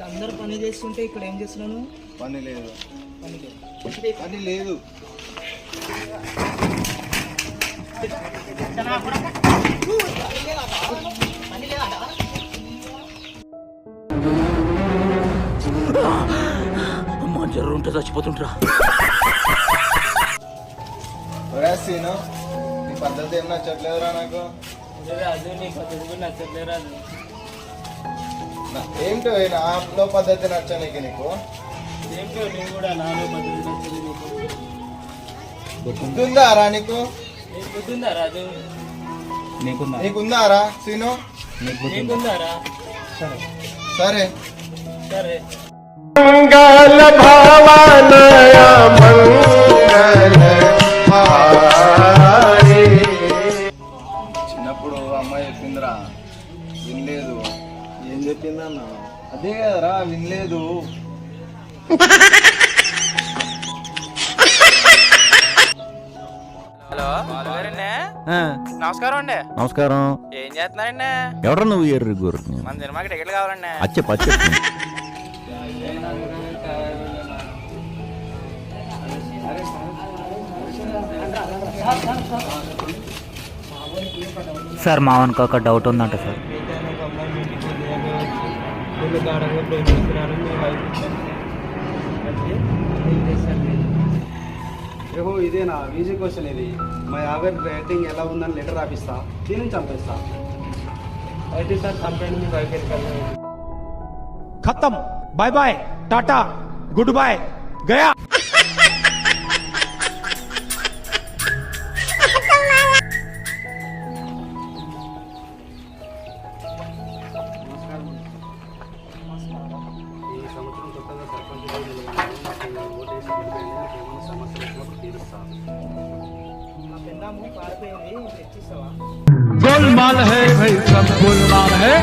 అందరూ పని చేస్తుంటే ఇక్కడ ఏం చేస్తున్నాను? పని లేదు. పని లేదు. అమ్మా జర్రు ఉంటే చచ్చిపోతుంటరా. సీను నీ పద్ధతి ఏం నచ్చట్లేదురా నాకు. రాజు నీ పద్ధతి కూడా నచ్చట్లేదు రాజు. ఏంటో నాలో పద్ధతి నచ్చనీకి నీకు? ఏంటో నేను కూడా నాలో పద్ధతి నచ్చదు నీకు. గుర్తుందారా నీకు? నీకు గుర్తుందా రాజు? నీకుందారా సీను? నీకుందారా? సరే సరే సరే. మంగళ భావనయ మంగళ హారి. చిన్నప్పుడు అమ్మాయి చెప్పిందిరా, వినలేదు. ఏం చెప్పిందన్న? అదే కదరా, వినలేదు. హలో నమస్కారం అండి. నమస్కారం. ఏం చేస్తున్నారండి? ఎవడ నువ్వు ఎర్రి గురు? మన సినిమాకి టికెట్లు కావాలండి. అచ్చే సార్ మా వన్కి ఒక డౌట్ ఉందంట సార్. ఏహో ఇదేనా ఈజీ క్వశ్చన్ ఇది. మా యావరేజ్ రేటింగ్ ఎలా ఉందని లెటర్ రాపిస్తా, దీన్ని చంపేస్తా. అయితే సార్ కంప్లైంట్ మీ వైఫ్ खत्म, bye bye, tata, good bye, गया. ఈ సంవత్సరం కొత్తగా సర్పంచ్ ఓటేసి గెలిపోయింది. సమస్యలు వచ్చినప్పుడు తీరుస్తా. మా పెద్దాము పారిపోయింది, తెచ్చిస్తావా? गोलमाल है भाई, सब गोलमाल है.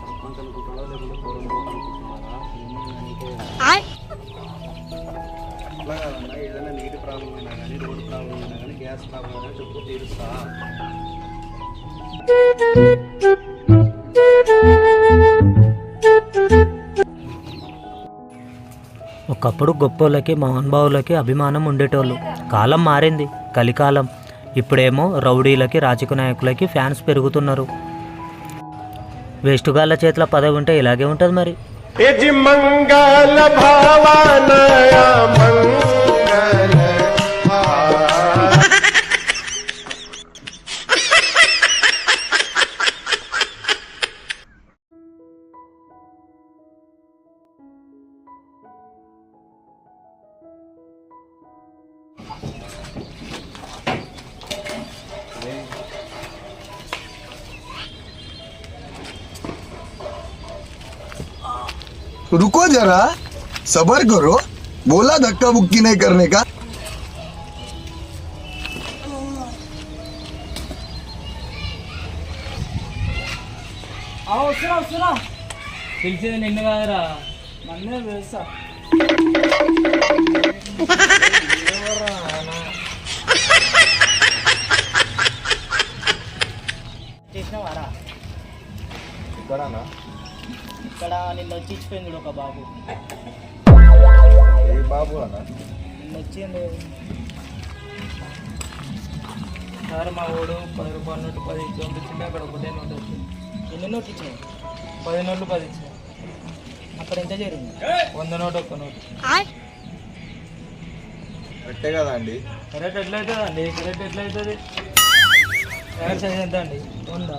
సర్పంచ్ అనుకుంటాడా లేకుంటే పూర్వం అనుకుంటున్నారా? అట్లా కాదన్నా, ఏదైనా నీటి ప్రాబ్లం అయినా కానీ, రోడ్డు ప్రాబ్లం అయినా కానీ, గ్యాస్ ప్రాబ్లం అయినా చెప్పు, తీరుస్తా. ఒకప్పుడు గొప్పోళ్ళకి మహానుభావులకి అభిమానం ఉండేటోళ్ళు. కాలం మారింది, కలికాలం. ఇప్పుడేమో రౌడీలకి రాజకీయ నాయకులకి ఫ్యాన్స్ పెరుగుతున్నారు. వేస్టుగాళ్ళ చేతిలో పదవి ఉంటే ఇలాగే ఉంటుంది మరి. మంగళ భావనయ మంగళ హారి. रुको जरा, सबर करो. बोला धक्का बुक्की नहीं करने का. వస్తున్నా. పిలిచేది నిన్ను కాదురా, నన్నే వేస్తా. చేసినవారా? ఇక్కడనా? ఇక్కడ నిన్న వచ్చి ఇచ్చిపోయింది ఒక బాబు. ఏ బాబు అన్న? నిన్న వచ్చింది సార్, మా ఓడు 10 రూపాయల నోటు 10 ఇచ్చి పంపించింది. అక్కడ ఒకటే నోటు వచ్చింది. ఎన్ని నోటు ఇచ్చినాయి? 10 నోట్లు 10 ఇచ్చినాయి. అక్కడ ఎంత జరిగింది? 100 నోటు, 1 నోటు. కరెక్టే కదా అండి? కరెక్ట్ ఎట్లయితుంది అండి? కరెక్ట్ ఎట్లయితుంది? ఎవరి సైజ్ ఎంత అండి? 100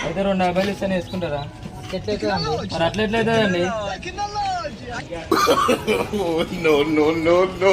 అయితే 250 ఇస్తాను, వేసుకుంటారా? ఎట్లయితుంది అండి? మరి అట్లా ఎట్లయితుంది అండి? No, no, no, no.